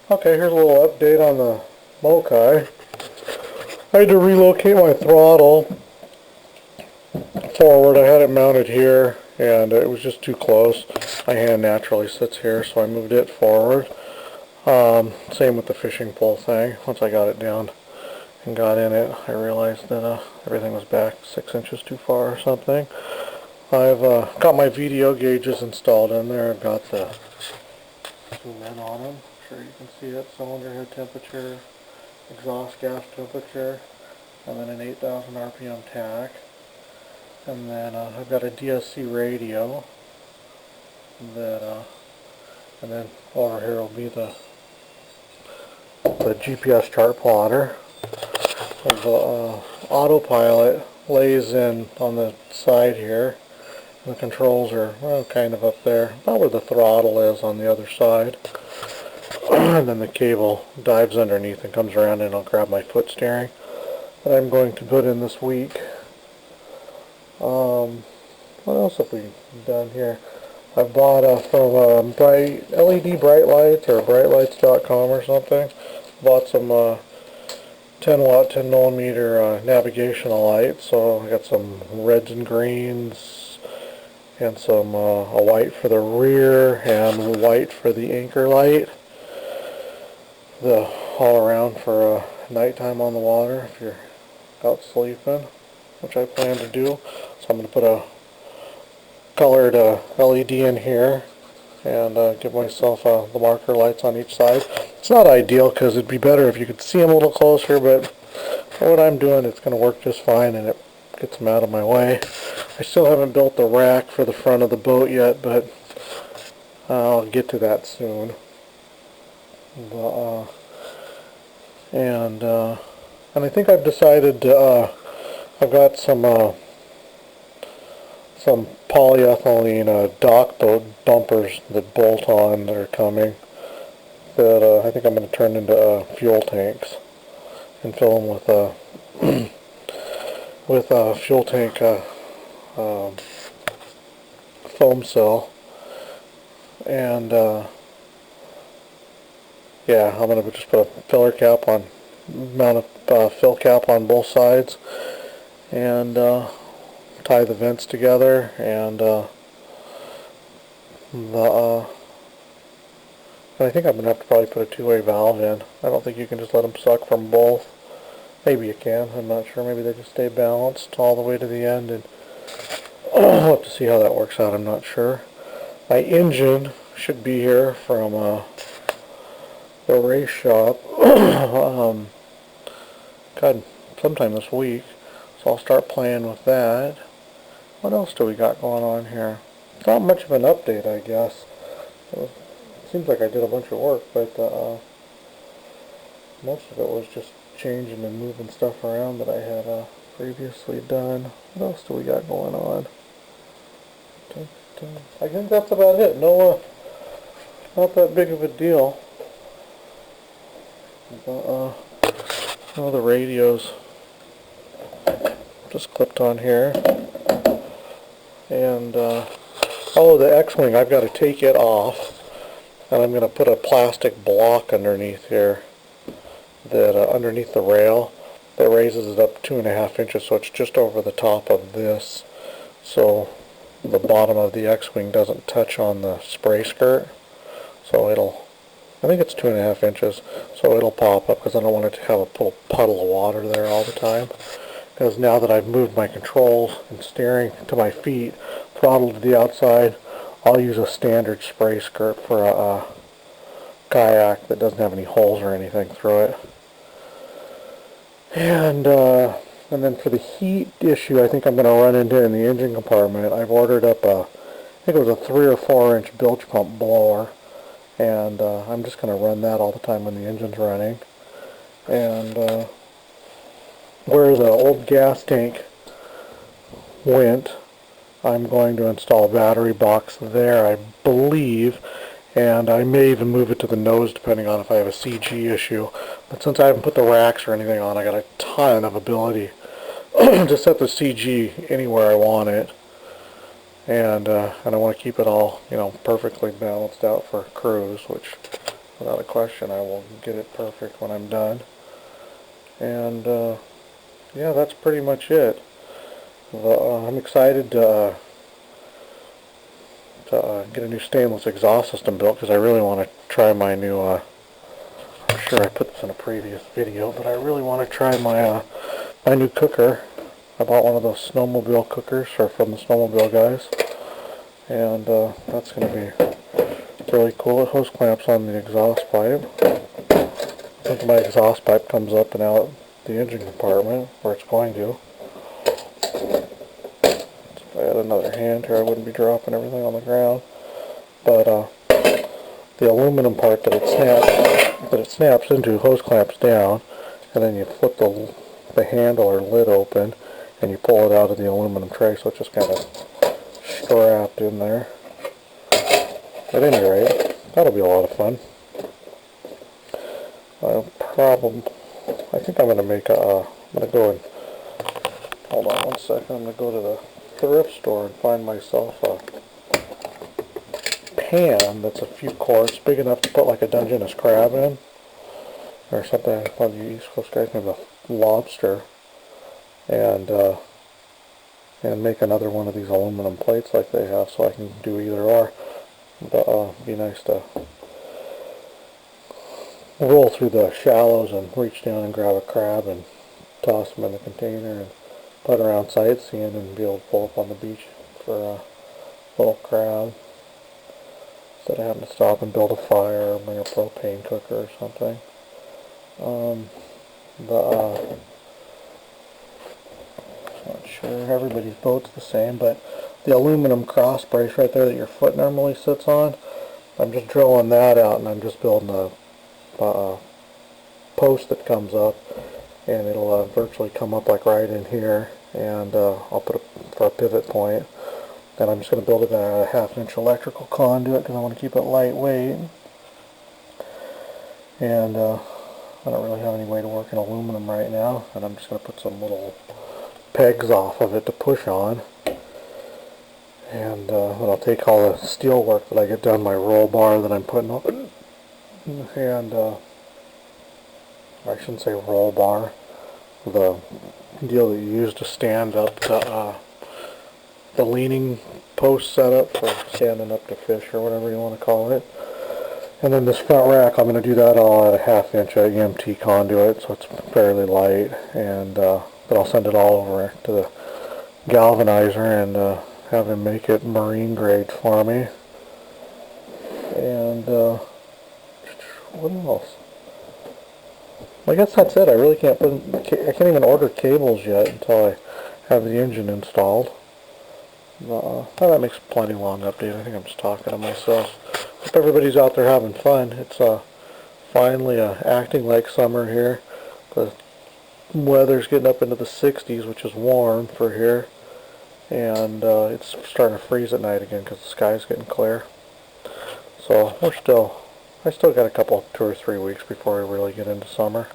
Okay, here's a little update on the Mokai. I had to relocate my throttle forward. I had it mounted here, and it was just too close. My hand naturally sits here, so I moved it forward. Same with the fishing pole thing. Once I got it down and got in it, I realized that everything was back 6 inches too far or something. I've got my VDO gauges installed in there. I've got the zoom in on them. I'm sure you can see it. Cylinder head temperature, exhaust gas temperature, and then an 8,000 RPM tach. And then I've got a DSC radio that, and then over here will be the GPS chart plotter. The autopilot lays in on the side here. The controls are, well, kind of up there, about where the throttle is on the other side. And then the cable dives underneath and comes around, and I'll grab my foot steering that I'm going to put in this week. What else have we done here? I've bought from LED Bright Lights or brightlights.com or something. Bought some 10 watt, 10 millimeter navigational lights. So I got some reds and greens and some a white for the rear and white for the anchor light. The all around for nighttime on the water if you're out sleeping, which I plan to do. So I'm going to put a colored LED in here and give myself the marker lights on each side. It's not ideal because it'd be better if you could see them a little closer, but for what I'm doing, it's going to work just fine, and it gets them out of my way. I still haven't built the rack for the front of the boat yet, but I'll get to that soon. And I think I've decided I've got some polyethylene dock boat bumpers that bolt on that are coming that I think I'm going to turn into fuel tanks and fill them with fuel tank foam cell. And yeah, I'm going to just put a filler cap on, mount a fill cap on both sides, and tie the vents together, and I think I'm going to have to probably put a two-way valve in. I don't think you can just let them suck from both. Maybe you can, I'm not sure. Maybe they just stay balanced all the way to the end, and I'll have to see how that works out, I'm not sure. My engine should be here from the race shop God, sometime this week, so I'll start playing with that. What else do we got going on here? It's not much of an update, I guess. It seems like I did a bunch of work, but most of it was just changing and moving stuff around that I had previously done. What else do we got going on? I think that's about it. No, not that big of a deal. Oh, the radio's just clipped on here. And, oh, the X-Wing, I've got to take it off. And I'm going to put a plastic block underneath here, that underneath the rail, that raises it up 2.5 inches, so it's just over the top of this. So the bottom of the X-Wing doesn't touch on the spray skirt. So it'll, I think it's 2.5 inches, so it'll pop up because I don't want it to have a little puddle of water there all the time. Because now that I've moved my controls and steering to my feet, throttle to the outside, I'll use a standard spray skirt for a kayak that doesn't have any holes or anything through it. And then for the heat issue, I think I'm going to run into in the engine compartment. I've ordered up I think it was a 3 or 4 inch bilge pump blower, and I'm just going to run that all the time when the engine's running. And where the old gas tank went, I'm going to install a battery box there, I believe, and I may even move it to the nose depending on if I have a CG issue. But since I haven't put the racks or anything on, I got a ton of ability to set the CG anywhere I want it, and I want to keep it all, perfectly balanced out for cruise, which without a question I will get it perfect when I'm done. And yeah, that's pretty much it. I'm excited to get a new stainless exhaust system built because I really want to try my new, I'm sure I put this in a previous video, but I really want to try my new cooker. I bought one of those snowmobile cookers from the snowmobile guys, and that's going to be really cool. It hose clamps on the exhaust pipe. I think my exhaust pipe comes up and out the engine compartment, where it's going to. If I had another hand here, I wouldn't be dropping everything on the ground. But the aluminum part that it snaps into hose clamps down, and then you flip the handle or lid open, and you pull it out of the aluminum tray, so it's just kind of strapped in there. At any rate, that'll be a lot of fun. I think I'm going to make I'm going to go and, hold on one second, I'm going to go to the thrift store and find myself a pan that's a few quarts, big enough to put like a Dungeness crab in, or something on the East Coast guys name a lobster, and make another one of these aluminum plates like they have, so I can do either or. But it'd be nice to roll through the shallows and reach down and grab a crab and toss them in the container and put around sightseeing and be able to pull up on the beach for a little crab instead of having to stop and build a fire or bring a propane cooker or something. Not sure everybody's boat's the same, but the aluminum cross brace right there that your foot normally sits on, I'm just drilling that out, and I'm just building a post that comes up, and it'll virtually come up like right in here, and I'll put it for a pivot point. Then I'm just going to build it a 1/2-inch electrical conduit because I want to keep it lightweight, and I don't really have any way to work in aluminum right now, and I'm just going to put some little pegs off of it to push on, and then I'll take all the steel work that I get done, my roll bar that I'm putting on, and I shouldn't say roll bar, the deal that you use to stand up the leaning post setup for standing up to fish or whatever you want to call it. And then this front rack, I'm going to do that all at a 1/2-inch EMT conduit, so it's fairly light, and then I'll send it all over to the galvanizer and have him make it marine grade for me. And what else? I guess that's it. I really can't I can't even order cables yet until I have the engine installed. That makes a plenty long update. I think I'm just talking to myself. Hope everybody's out there having fun. It's finally acting like summer here. The weather's getting up into the 60s, which is warm for here, and it's starting to freeze at night again because the sky's getting clear. So I still got a couple, 2 or 3 weeks before I really get into summer.